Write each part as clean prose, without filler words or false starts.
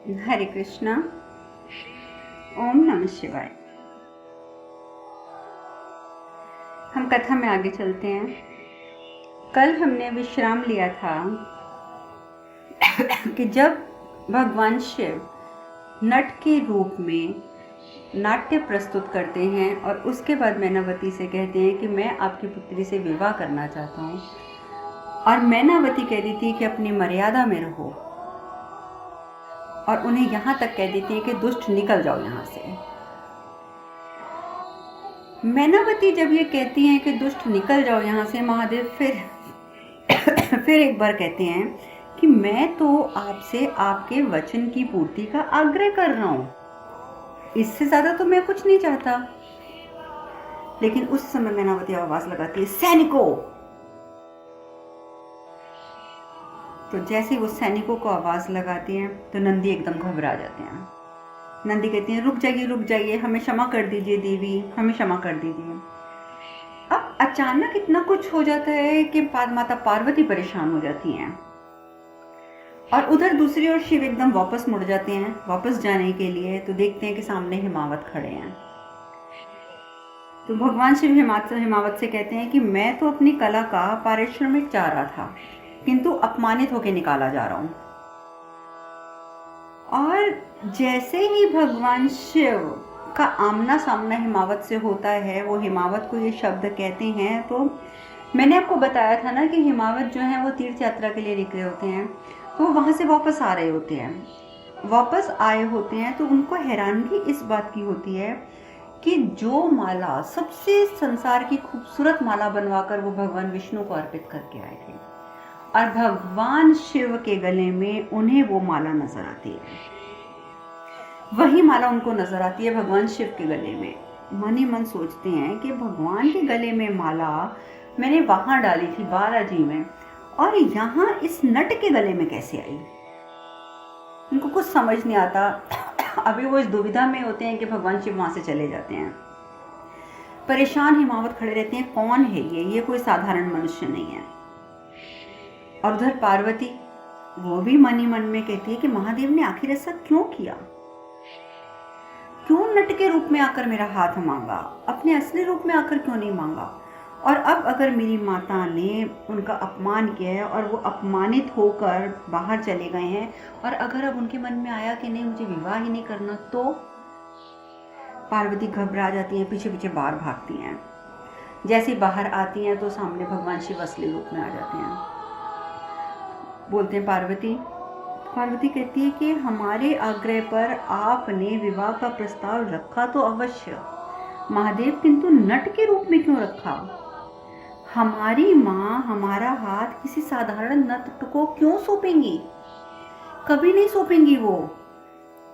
हरे कृष्णा। ओम नमः शिवाय। हम कथा में आगे चलते हैं। कल हमने विश्राम लिया था कि जब भगवान शिव नट के रूप में नाट्य प्रस्तुत करते हैं और उसके बाद मैनावती से कहते हैं कि मैं आपकी पुत्री से विवाह करना चाहता हूँ, और मैनावती कह रही थी कि अपनी मर्यादा में रहो, और उन्हें यहाँ तक कह देती है कि दुष्ट निकल जाओ यहाँ से। मैनावती जब ये कहती हैं कि दुष्ट निकल जाओ यहाँ से, महादेव फिर एक बार कहते हैं कि मैं तो आपसे आपके वचन की पूर्ति का आग्रह कर रहा हूँ, इससे ज्यादा तो मैं कुछ नहीं चाहता। लेकिन उस समय मैनावती आवाज लगाती है, सैनिकों। तो जैसे वो सैनिकों को आवाज लगाती हैं तो नंदी एकदम घबरा जाते हैं। नंदी कहती हैं, रुक जाइए, हमें क्षमा कर दीजिए देवी, हमें क्षमा कर दीजिए। अब अचानक इतना कुछ हो जाता है कि माता पार्वती परेशान हो जाती हैं, और उधर दूसरी ओर शिव एकदम वापस मुड़ जाते हैं वापस जाने के लिए। तो देखते हैं कि सामने हिमावत खड़े हैं। तो भगवान शिव हिमावत से कहते हैं कि मैं तो अपनी कला का पारिश्रमिक चाह रहा था, किंतु अपमानित होकर निकाला जा रहा हूं। और जैसे ही भगवान शिव का आमना सामना हिमावत से होता है, वो हिमावत को ये शब्द कहते हैं। तो मैंने आपको बताया था ना कि हिमावत जो है वो तीर्थ यात्रा के लिए निकले होते हैं, तो वहां से वापस आ रहे होते हैं। वापस आए होते हैं तो उनको हैरानगी इस बात की होती है कि जो माला सबसे संसार की खूबसूरत माला बनवाकर वो भगवान विष्णु को अर्पित करके आए थे, और भगवान शिव के गले में उन्हें वो माला नजर आती है। वही माला उनको नजर आती है भगवान शिव के गले में। मन ही मन सोचते हैं कि भगवान के गले में माला मैंने वहां डाली थी बालाजी में, और यहाँ इस नट के गले में कैसे आई। उनको कुछ समझ नहीं आता। अभी वो इस दुविधा में होते हैं कि भगवान शिव वहां से चले जाते हैं। परेशान हिमावत खड़े रहते हैं, कौन है ये कोई साधारण मनुष्य नहीं है। और उधर पार्वती वो भी मन ही मन में कहती है कि महादेव ने आखिर ऐसा क्यों किया, क्यों नट के रूप में आकर मेरा हाथ मांगा, अपने असली रूप में आकर क्यों नहीं मांगा। और अब अगर मेरी माता ने उनका अपमान किया है और वो अपमानित होकर बाहर चले गए हैं, और अगर अब उनके मन में आया कि नहीं मुझे विवाह ही नहीं करना, तो पार्वती घबरा जाती है, पीछे पीछे बाहर भागती हैं। जैसे बाहर आती हैं तो सामने भगवान शिव असली रूप में आ जाते हैं। बोलते हैं पार्वती कहती है कि हमारे आग्रह पर आपने विवाह का प्रस्ताव रखा तो अवश्य महादेव, किंतु नट के रूप में क्यों रखा। हमारी माँ हमारा हाथ किसी साधारण नट को क्यों सौंपेंगी, कभी नहीं सौंपेंगी वो।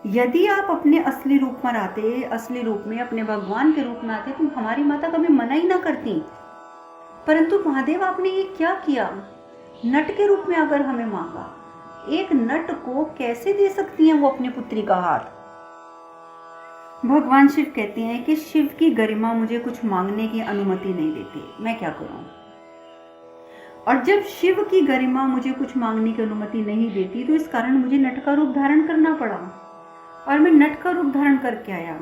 यदि आप अपने असली रूप में आते, असली रूप में अपने भगवान के रूप में आते, तो हमारी माता कभी मना ही ना करती। परंतु महादेव आपने ये क्या किया, नट के रूप में अगर हमें मांगा, एक नट को कैसे दे सकती हैं वो अपनी पुत्री का हाथ। भगवान शिव कहते हैं कि शिव की गरिमा मुझे कुछ मांगने की अनुमति नहीं देती, मैं क्या करूं। और जब शिव की गरिमा मुझे कुछ मांगने की अनुमति नहीं देती, तो इस कारण मुझे नट का रूप धारण करना पड़ा, और मैं नट का रूप धारण करके आया।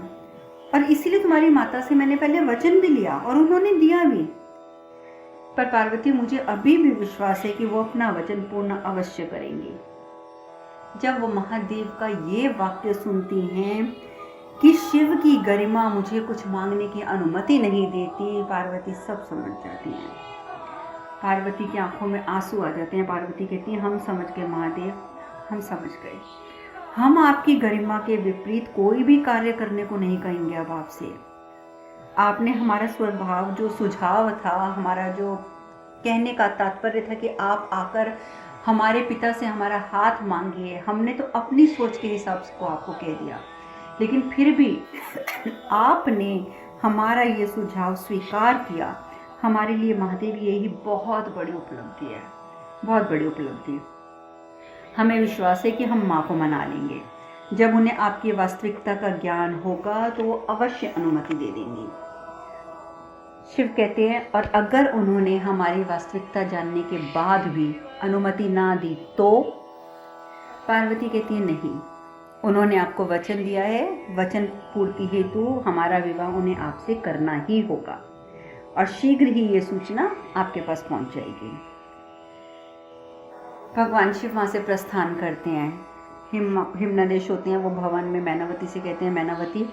और इसीलिए तुम्हारी माता से मैंने पहले वचन भी लिया और उन्होंने दिया भी। पर पार्वती मुझे अभी भी विश्वास है कि वो अपना वचन पूर्ण अवश्य करेंगी। जब वो महादेव का ये वाक्य सुनती हैं कि शिव की गरिमा मुझे कुछ मांगने की अनुमति नहीं देती, पार्वती सब समझ जाती हैं। पार्वती की आंखों में आंसू आ जाते हैं। पार्वती कहती है, हम समझ गए महादेव, हम समझ गए। हम आपकी गरिमा के विपरीत कोई भी कार्य करने को नहीं कहेंगे अब आपसे। आपने हमारा स्वभाव, जो सुझाव था, हमारा जो कहने का तात्पर्य था कि आप आकर हमारे पिता से हमारा हाथ मांगिए, हमने तो अपनी सोच के हिसाब से को आपको कह दिया, लेकिन फिर भी आपने हमारा ये सुझाव स्वीकार किया। हमारे लिए महादेव यही बहुत बड़ी उपलब्धि है, बहुत बड़ी उपलब्धि। हमें विश्वास है कि हम माँ को मना लेंगे। जब उन्हें आपकी वास्तविकता का ज्ञान होगा तो वो अवश्य अनुमति दे देंगी। शिव कहते हैं, और अगर उन्होंने हमारी वास्तविकता जानने के बाद भी अनुमति ना दी तो। पार्वती कहती है, नहीं, उन्होंने आपको वचन दिया है, वचन पूर्ति हेतु हमारा विवाह उन्हें आपसे करना ही होगा और शीघ्र ही ये सूचना आपके पास पहुंच जाएगी। भगवान शिव वहां से प्रस्थान करते हैं। हिमनदेश होते हैं वो भवन में मैनावती से कहते हैं, मैनावती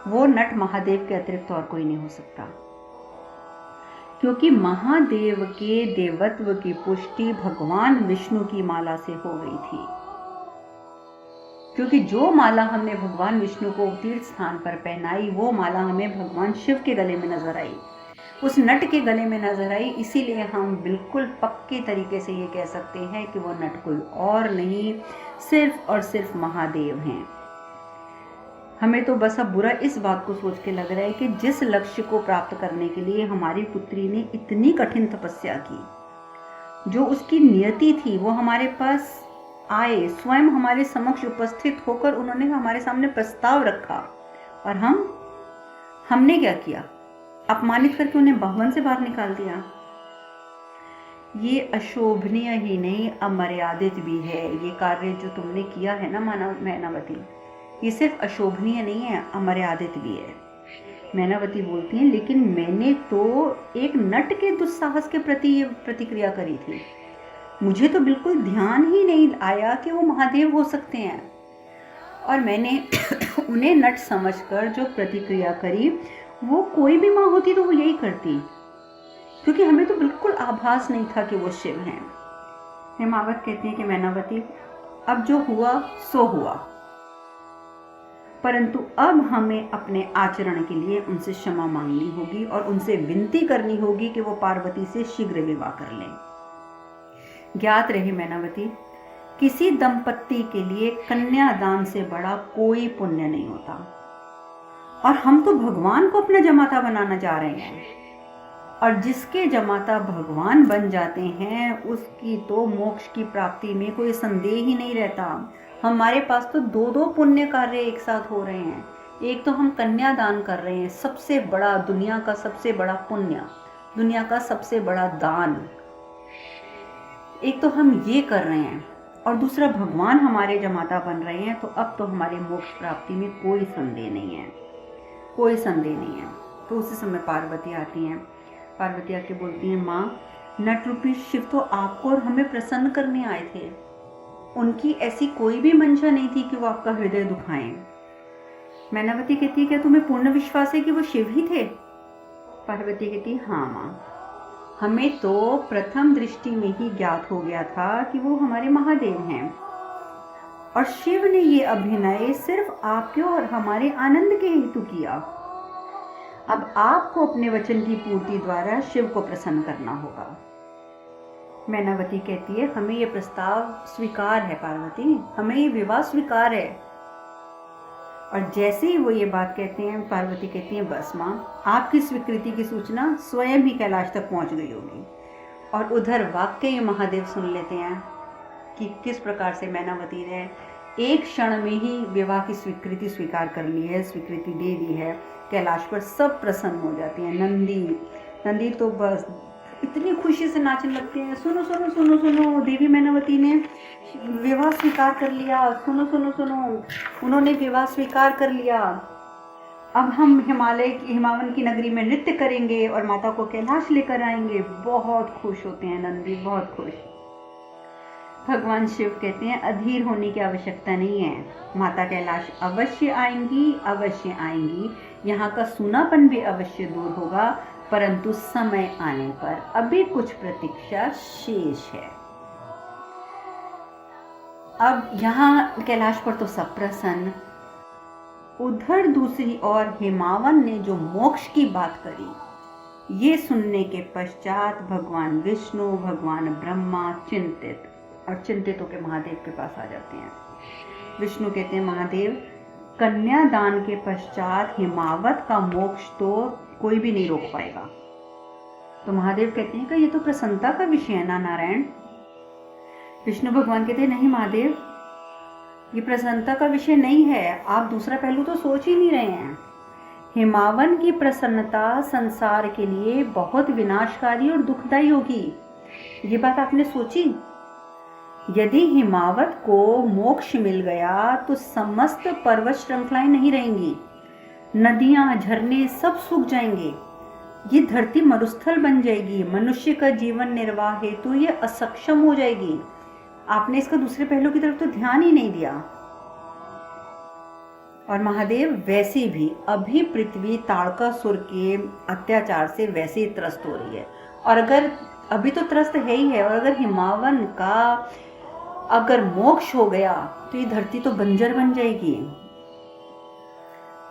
वो नट महादेव के अतिरिक्त और कोई नहीं हो सकता, क्योंकि महादेव के देवत्व की पुष्टि भगवान विष्णु की माला से हो गई थी। क्योंकि जो माला हमने भगवान विष्णु को तीर्थ स्थान पर पहनाई वो माला हमें भगवान शिव के गले में नजर आई, उस नट के गले में नजर आई। इसीलिए हम बिल्कुल पक्के तरीके से ये कह सकते हैं कि वो नट कोई और नहीं, सिर्फ और सिर्फ महादेव हैं। हमें तो बस अब बुरा इस बात को सोच के लग रहा है कि जिस लक्ष्य को प्राप्त करने के लिए हमारी पुत्री ने इतनी कठिन तपस्या की, जो उसकी नियति थी, वो हमारे पास आए, स्वयं हमारे समक्ष उपस्थित होकर उन्होंने हमारे सामने प्रस्ताव रखा और हमने क्या किया? अपमानित करके उन्हें भवन से बाहर निकाल दिया। ये अशोभनीय ही नहीं, अमर्यादित भी है। ये कार्य जो तुमने किया है ना मैनावती, ये सिर्फ अशोभनीय नहीं है, अमर्यादित भी है। मैनावती बोलती है, लेकिन मैंने तो एक नट के दुस्साहस के प्रति ये प्रतिक्रिया करी थी। मुझे तो बिल्कुल ध्यान ही नहीं आया कि वो महादेव हो सकते हैं, और मैंने उन्हें नट समझकर जो प्रतिक्रिया करी, वो कोई भी माँ होती तो वो यही करती, क्योंकि हमें तो बिल्कुल आभास नहीं था कि वो शिव हैं। हेमावत कहती है कि मैनावती, अब जो हुआ सो हुआ, परंतु अब हमें अपने आचरण के लिए उनसे क्षमा मांगनी होगी और उनसे विनती करनी होगी कि वो पार्वती से शीघ्र विवाह कर लें। ज्ञात रहे मैनावती, किसी दंपत्ति के लिए कन्यादान से बड़ा कोई पुण्य नहीं होता, और हम तो भगवान को अपना जमाता बनाना जा रहे हैं, और जिसके जमाता भगवान बन जाते हैं उसकी तो मोक्ष की प्राप्ति में कोई संदेह ही नहीं रहता। हमारे पास तो दो दो पुण्य कार्य एक साथ हो रहे हैं। एक तो हम कन्यादान कर रहे हैं, सबसे बड़ा, दुनिया का सबसे बड़ा पुण्य, दुनिया का सबसे बड़ा दान, एक तो हम ये कर रहे हैं, और दूसरा भगवान हमारे जमाता बन रहे हैं। तो अब तो हमारे मोक्ष प्राप्ति में कोई संदेह नहीं है, कोई संदेह नहीं है। तो उसी समय पार्वती आती हैं। पार्वती आके बोलती हैं, माँ, नट रूपी शिव तो आपको और हमें प्रसन्न करने आए थे, उनकी ऐसी कोई भी मंशा नहीं थी कि वो आपका हृदय दुखाएं। मैनावती कहती है, क्या तुम्हें पूर्ण विश्वास है कि वो शिव ही थे? पार्वती कहती है, हाँ माँ, हमें तो प्रथम दृष्टि में ही ज्ञात हो गया था कि वो हमारे महादेव हैं, और शिव ने ये अभिनय सिर्फ आपके और हमारे आनंद के हेतु किया। अब आपको अपने वचन की पूर्ति द्वारा शिव को प्रसन्न करना होगा। मैनावती कहती है, हमें ये प्रस्ताव स्वीकार है पार्वती, हमें ये विवाह स्वीकार है। और जैसे ही वो ये बात कहते हैं, पार्वती कहती है, बस माँ, आपकी स्वीकृति की सूचना स्वयं ही कैलाश तक पहुंच गई होगी। और उधर वाकई महादेव सुन लेते हैं कि किस प्रकार से मैनावती ने एक क्षण में ही विवाह की स्वीकृति स्वीकार कर ली है, स्वीकृति दे दी है। कैलाश पर सब प्रसन्न हो जाती हैं। नंदी तो बस इतनी खुशी से नाचने लगते हैं, सुनो सुनो सुनो सुनो, देवी मैनावती ने विवाह स्वीकार कर लिया, सुनो सुनो सुनो, उन्होंने विवाह स्वीकार कर लिया। अब हम हिमावन की नगरी में नृत्य करेंगे और माता को कैलाश लेकर आएंगे। बहुत खुश होते हैं नंदी, बहुत खुश। भगवान शिव कहते हैं, अधीर होने की आवश्यकता नहीं है, माता कैलाश अवश्य आएंगी, अवश्य आएंगी। यहाँ का सूनापन भी अवश्य दूर होगा, परंतु समय आने पर अभी कुछ प्रतीक्षा शेष है। अब यहाँ कैलाश पर तो सब प्रसन्न। उधर दूसरी ओर हिमावन ने जो मोक्ष की बात करी, ये सुनने के पश्चात भगवान विष्णु, भगवान ब्रह्मा चिंतित, और चिंतित होकर महादेव के पास आ जाते हैं। विष्णु कहते हैं, महादेव, कन्यादान के पश्चात हिमावत का मोक्ष तो कोई भी नहीं रोक पाएगा। तो महादेव कहते हैं कि ये तो प्रसन्नता का विषय है ना नारायण। विष्णु भगवान कहते हैं, नहीं महादेव, ये प्रसन्नता का विषय नहीं है, आप दूसरा पहलू तो सोच ही नहीं रहे हैं। हिमावन की प्रसन्नता संसार के लिए बहुत विनाशकारी और दुखदायी होगी। ये बात आपने सोची? यदि हिमावत को मोक्ष मिल गया तो समस्त पर्वत श्रृंखलाएं नहीं रहेंगी, नदियां झरने सब सूख जाएंगे, ये धरती मरुस्थल बन जाएगी, मनुष्य का जीवन निर्वाह हेतु ये असक्षम हो जाएगी। आपने इसका दूसरे पहलू की तरफ तो ध्यान ही नहीं दिया। और महादेव वैसे भी अभी पृथ्वी ताड़कासुर के अत्याचार से वैसे ही त्रस्त हो रही है, और अगर अभी तो त्रस्त है ही है, और अगर हिमावन का अगर मोक्ष हो गया तो ये धरती तो बंजर बन जाएगी।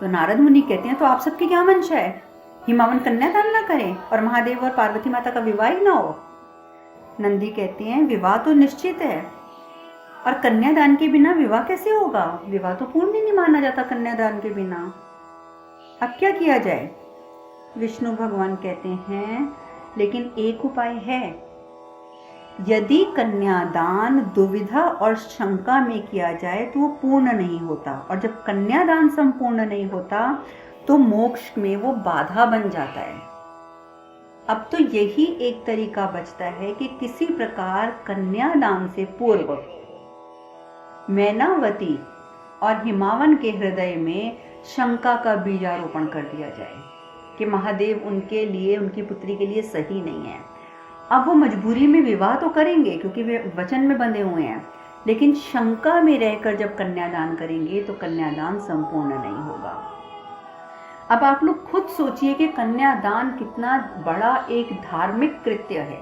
तो नारद मुनि कहते हैं तो आप सबकी क्या मंशा है, हिमावन कन्यादान ना करें और महादेव और पार्वती माता का विवाह ही ना हो। नंदी कहते हैं विवाह तो निश्चित है, और कन्यादान के बिना विवाह कैसे होगा, विवाह तो पूर्ण नहीं माना जाता कन्यादान के बिना। अब क्या किया जाए। विष्णु भगवान कहते हैं लेकिन एक उपाय है, यदि कन्यादान दुविधा और शंका में किया जाए तो वो पूर्ण नहीं होता, और जब कन्यादान संपूर्ण नहीं होता तो मोक्ष में वो बाधा बन जाता है। अब तो यही एक तरीका बचता है कि किसी प्रकार कन्यादान से पूर्व मैनावती और हिमावन के हृदय में शंका का बीजारोपण कर दिया जाए कि महादेव उनके लिए, उनकी पुत्री के लिए सही नहीं है। अब वो मजबूरी में विवाह तो करेंगे क्योंकि वे वचन में बंधे हुए हैं, लेकिन शंका में रहकर जब कन्यादान करेंगे तो कन्यादान संपूर्ण नहीं होगा। अब आप लोग खुद सोचिए कि कन्यादान कितना बड़ा एक धार्मिक कृत्य है,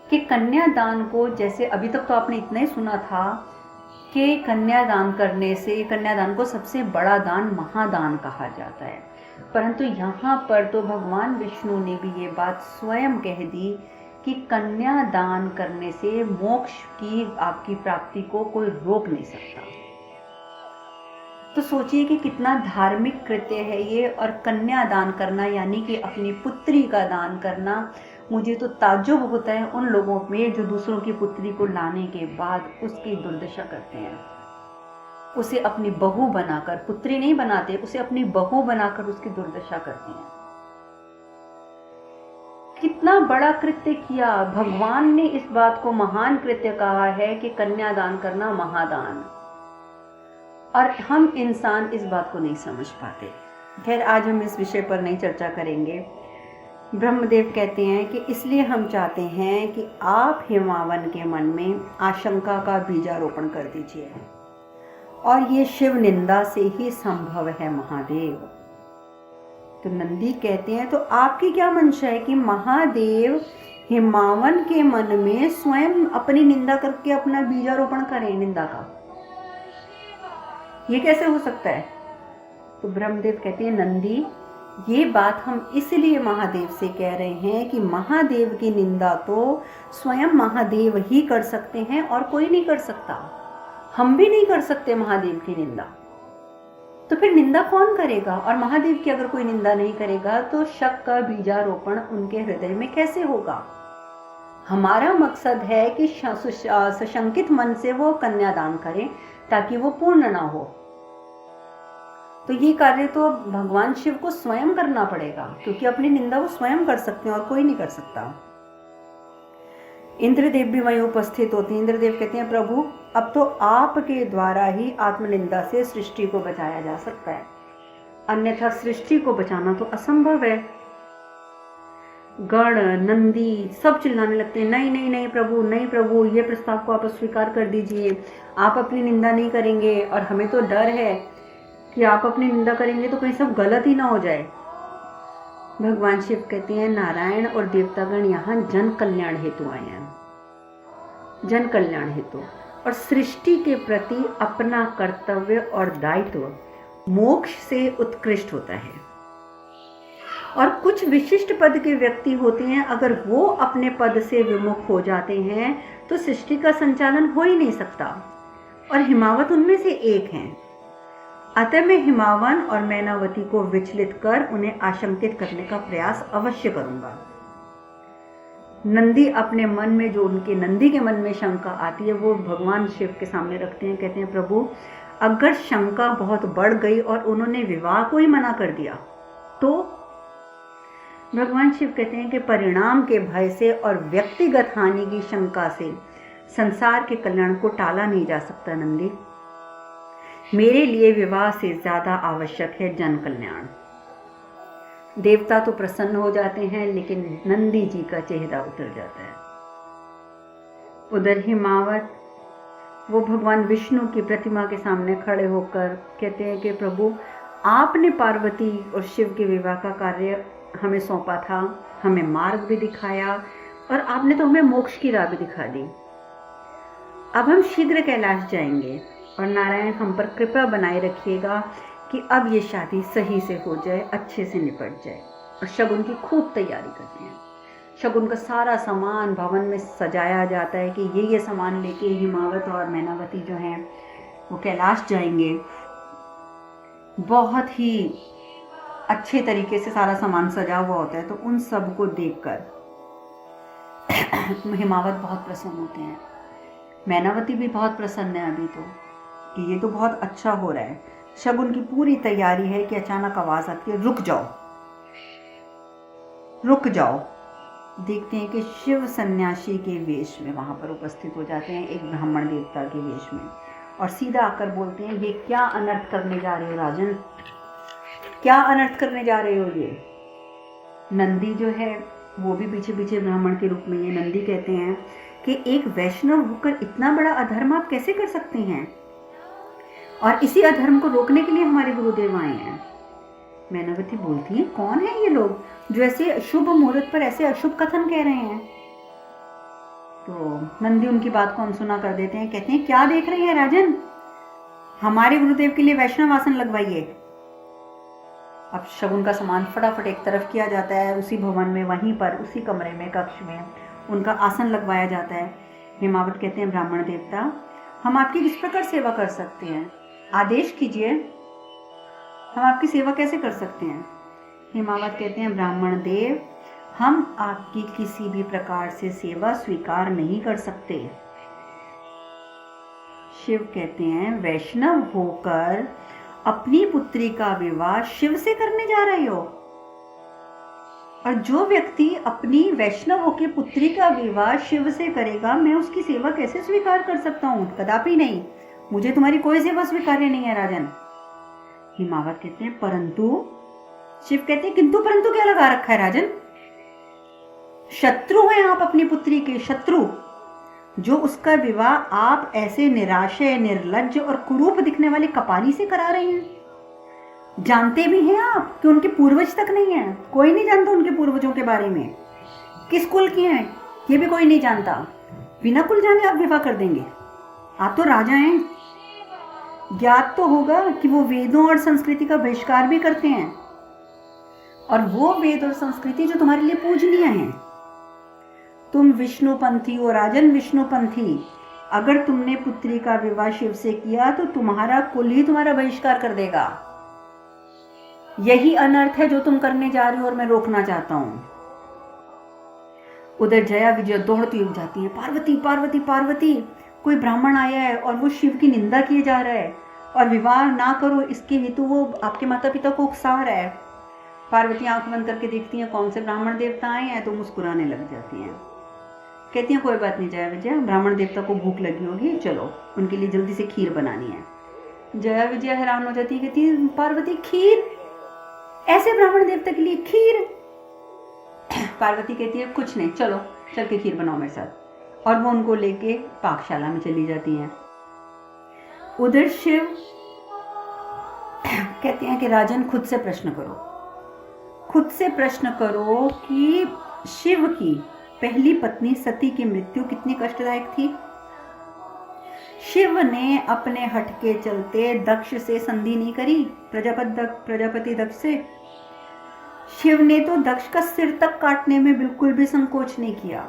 कि कन्यादान को, जैसे अभी तक तो आपने इतना ही सुना था कि कन्यादान करने से, कन्यादान को सबसे बड़ा दान महादान कहा जाता है, परंतु यहाँ पर तो भगवान विष्णु ने भी ये बात स्वयं कह दी कि कन्यादान करने से मोक्ष की आपकी प्राप्ति को कोई रोक नहीं सकता। तो सोचिए कि कितना धार्मिक कृत्य है ये, और कन्यादान करना यानी कि अपनी पुत्री का दान करना। मुझे तो ताज्जुब होता है उन लोगों में जो दूसरों की पुत्री को लाने के बाद उसकी दुर्दशा करते हैं, उसे अपनी बहू बनाकर, पुत्री नहीं बनाते, उसे अपनी बहू बनाकर उसकी दुर्दशा करते हैं। कितना बड़ा कृत्य किया। भगवान ने इस बात को महान कृत्य कहा है कि कन्यादान करना महादान, और हम इंसान इस बात को नहीं समझ पाते। खैर, आज हम इस विषय पर नहीं चर्चा करेंगे। ब्रह्मदेव कहते हैं कि इसलिए हम चाहते हैं कि आप हिमावन के मन में आशंका का बीजारोपण कर दीजिए, और ये शिव निंदा से ही संभव है महादेव। तो नंदी कहते हैं तो आपकी क्या मंशा है कि महादेव हिमावन के मन में स्वयं अपनी निंदा करके अपना बीजारोपण करें निंदा का, ये कैसे हो सकता है। तो ब्रह्मदेव कहते हैं नंदी, ये बात हम इसलिए महादेव से कह रहे हैं कि महादेव की निंदा तो स्वयं महादेव ही कर सकते हैं और कोई नहीं कर सकता। हम भी नहीं कर सकते महादेव की निंदा, तो फिर निंदा कौन करेगा। और महादेव की अगर कोई निंदा नहीं करेगा तो शक का बीजारोपण उनके हृदय में कैसे होगा। हमारा मकसद है कि सशंकित मन से वो कन्यादान करें ताकि वो पूर्ण ना हो। तो ये कार्य तो भगवान शिव को स्वयं करना पड़ेगा, क्योंकि अपनी निंदा वो स्वयं कर सकते हैं और कोई नहीं कर सकता। इंद्रदेव भी वहीं उपस्थित होते हैं। इंद्रदेव कहते हैं प्रभु, अब तो आपके द्वारा ही आत्मनिंदा से सृष्टि को बचाया जा सकता है, अन्यथा सृष्टि को बचाना तो असंभव है। गण नंदी सब चिल्लाने लगते हैं, नहीं नहीं नहीं प्रभु, नहीं प्रभु, ये प्रस्ताव को आप स्वीकार कर दीजिए, आप अपनी निंदा नहीं करेंगे, और हमें तो डर है कि आप अपनी निंदा करेंगे तो कहीं सब गलत ही ना हो जाए। भगवान शिव कहते हैं नारायण और देवतागण यहाँ जन कल्याण हेतु आए हैं, जन कल्याण हेतु, और सृष्टि के प्रति अपना कर्तव्य और दायित्व मोक्ष से उत्कृष्ट होता है। और कुछ विशिष्ट पद के व्यक्ति होते हैं, अगर वो अपने पद से विमुख हो जाते हैं तो सृष्टि का संचालन हो ही नहीं सकता, और हिमावत उनमें से एक हैं। अतः मैं हिमावन और मैनावती को विचलित कर उन्हें आशंकित करने का प्रयास अवश्य करूंगा। नंदी अपने मन में, जो उनके नंदी के मन में शंका आती है, वो भगवान शिव के सामने रखते हैं। कहते हैं प्रभु, अगर शंका बहुत बढ़ गई और उन्होंने विवाह को ही मना कर दिया तो। भगवान शिव कहते हैं कि परिणाम के भय से और व्यक्तिगत हानि की शंका से संसार के कल्याण को टाला नहीं जा सकता नंदी। मेरे लिए विवाह से ज्यादा आवश्यक है जन कल्याण। देवता तो प्रसन्न हो जाते हैं, लेकिन नंदी जी का चेहरा उतर जाता है। उधर हिमावत वो भगवान विष्णु की प्रतिमा के सामने खड़े होकर कहते हैं कि प्रभु, आपने पार्वती और शिव के विवाह का कार्य हमें सौंपा था, हमें मार्ग भी दिखाया और आपने तो हमें मोक्ष की राह भी दिखा दी। अब हम शीघ्र कैलाश जाएंगे और नारायण हम पर कृपा बनाए रखिएगा कि अब ये शादी सही से हो जाए, अच्छे से निपट जाए। और शगुन की खूब तैयारी करते हैं। शगुन का सारा सामान भवन में सजाया जाता है कि ये सामान लेके हिमावत और मैनावती जो हैं वो कैलाश जाएंगे। बहुत ही अच्छे तरीके से सारा सामान सजा हुआ होता है। तो उन सब को देखकर हिमावत बहुत प्रसन्न होते हैं, मैनावती भी बहुत प्रसन्न है अभी तो, कि ये तो बहुत अच्छा हो रहा है। शगुन की पूरी तैयारी है कि अचानक आवाज आती है, रुक जाओ रुक जाओ। देखते हैं कि शिव सन्यासी के वेश में वहां पर उपस्थित हो जाते हैं, एक ब्राह्मण देवता के वेश में, और सीधा आकर बोलते हैं, ये क्या अनर्थ करने जा रहे हो राजन, क्या अनर्थ करने जा रहे हो। ये नंदी जो है वो भी पीछे पीछे ब्राह्मण के रूप में, ये नंदी कहते हैं कि एक वैष्णव होकर इतना बड़ा अधर्म आप कैसे कर सकते हैं, और इसी अधर्म को रोकने के लिए हमारे गुरुदेव आए हैं। मैनावती बोलती है, कौन है ये लोग जो ऐसे शुभ मुहूर्त पर ऐसे अशुभ कथन कह रहे हैं। तो नंदी उनकी बात को अनसुना कर देते हैं, कहते हैं, क्या देख रही है राजन, हमारे गुरुदेव के लिए वैष्णव आसन लगवाइए। अब शगुन का सामान फटाफट एक तरफ किया जाता है, उसी भवन में, वहीं पर उसी कमरे में, कक्ष में उनका आसन लगवाया जाता है। हिमावत कहते हैं, ब्राह्मण देवता, हम आपकी किस प्रकार सेवा कर सकते हैं, आदेश कीजिए, हम आपकी सेवा कैसे कर सकते हैं। हिमावत कहते हैं, ब्राह्मण देव, हम आपकी किसी भी प्रकार से सेवा स्वीकार नहीं कर सकते। शिव कहते हैं, वैष्णव होकर अपनी पुत्री का विवाह शिव से करने जा रहे हो, और जो व्यक्ति अपनी वैष्णव होकर पुत्री का विवाह शिव से करेगा, मैं उसकी सेवा कैसे स्वीकार कर सकता हूं, कदापि नहीं, मुझे तुम्हारी कोई सेवा स्वीकार्य नहीं है राजन। हिमावत कहते हैं, परंतु, शिव कहते हैं, किंतु परंतु क्या लगा रखा है राजन, शत्रु हैं आप अपनी पुत्री के, शत्रु, जो उसका विवाह आप ऐसे निराशय, निर्लज्ज और कुरूप दिखने वाले कपाली से करा रहे हैं। जानते भी हैं आप कि उनके पूर्वज तक नहीं है, कोई नहीं जानता उनके पूर्वजों के बारे में, किस कुल के हैं ये भी कोई नहीं जानता। बिना कुल जाने आप विवाह कर देंगे, आप तो राजा हैं। ज्ञात तो होगा कि वो वेदों और संस्कृति का बहिष्कार भी करते हैं, और वो वेद और संस्कृति जो तुम्हारे लिए पूजनीय है। तुम विष्णुपंथी हो राजन, विष्णुपंथी, अगर तुमने पुत्री का विवाह शिव से किया तो तुम्हारा कुल ही तुम्हारा बहिष्कार कर देगा। यही अनर्थ है जो तुम करने जा रहे हो, और मैं रोकना चाहता हूं। उधर जया विजय दौड़ती हुई जाती है, पार्वती पार्वती पार्वती, कोई ब्राह्मण आया है और वो शिव की निंदा किए जा रहा है, और विवाह ना करो इसके हेतु वो आपके माता पिता को उकसा रहा है। पार्वती आंख बंद करके देखती है कौन से ब्राह्मण देवता आए हैं, तो मुस्कुराने लग जाती हैं, कहती हैं, कोई बात नहीं जया विजय, ब्राह्मण देवता को भूख लगी होगी, चलो उनके लिए जल्दी से खीर बनानी है। जया विजय हैरान हो जाती है, कहती है, पार्वती खीर, ऐसे ब्राह्मण देवता के लिए खीर। पार्वती कहती है, कुछ नहीं, चलो चल के खीर बनाओ मेरे साथ, और वो उनको लेके पाकशाला में चली जाती हैं। उधर शिव कहते हैं कि राजन खुद से प्रश्न करो, खुद से प्रश्न करो कि शिव की पहली पत्नी सती की मृत्यु कितनी कष्टदायक थी। शिव ने अपने हट के चलते दक्ष से संधि नहीं करी, प्रजापति दक्ष से। शिव ने तो दक्ष का सिर तक काटने में बिल्कुल भी संकोच नहीं किया,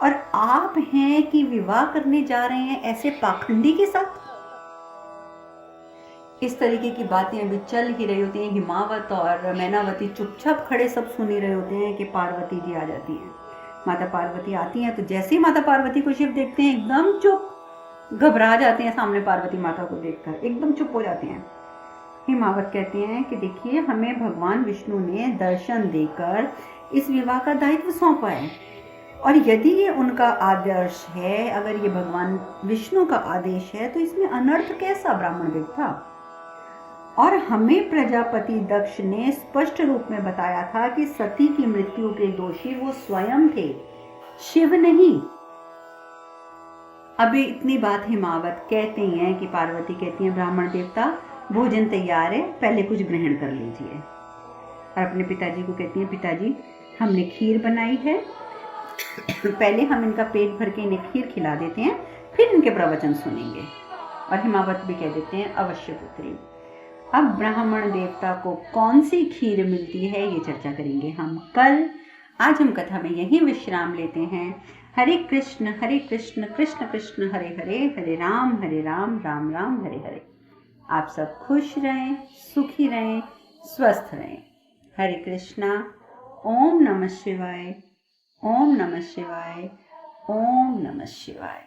और आप हैं कि विवाह करने जा रहे हैं ऐसे पाखंडी के साथ। इस तरीके की बातें अभी चल ही रही होती हैं। हिमावत और मैनावती चुपचाप खड़े सब सुन ही रहे होते हैं कि पार्वती जी आ जाती हैं। माता पार्वती आती हैं तो जैसे ही माता पार्वती को शिव देखते हैं एकदम चुप, घबरा जाते हैं, सामने पार्वती माता को देखकर एकदम चुप हो जाते हैं। हिमावत कहते हैं कि देखिए, हमें भगवान विष्णु ने दर्शन देकर इस विवाह का दायित्व सौंपा है, और यदि ये उनका आदर्श है, अगर ये भगवान विष्णु का आदेश है, तो इसमें अनर्थ कैसा ब्राह्मण देवता? और हमें प्रजापति दक्ष ने स्पष्ट रूप में बताया था कि सती की मृत्यु के दोषी वो स्वयं थे, शिव नहीं। अभी इतनी बात हिमावत कहते हैं कि पार्वती कहती है ब्राह्मण देवता भोजन तैयार है, पहले कुछ ग्रहण कर लीजिए। और अपने पिताजी को कहती हैं पिताजी हमने खीर बनाई है, पहले हम इनका पेट भर के इन्हें खीर खिला देते हैं, फिर इनके प्रवचन सुनेंगे। और हिमावत भी कह देते हैं अवश्य पुत्री। अब ब्राह्मण देवता को कौन सी खीर मिलती है ये चर्चा करेंगे हम कल। आज हम कथा में यही विश्राम लेते हैं। हरे कृष्ण कृष्ण कृष्ण हरे हरे, हरे राम राम राम हरे हरे। आप सब खुश रहें, सुखी रहें, स्वस्थ रहें। हरे कृष्णा। ओम नमः शिवाय, ओम नमः शिवाय, ओम नमः शिवाय।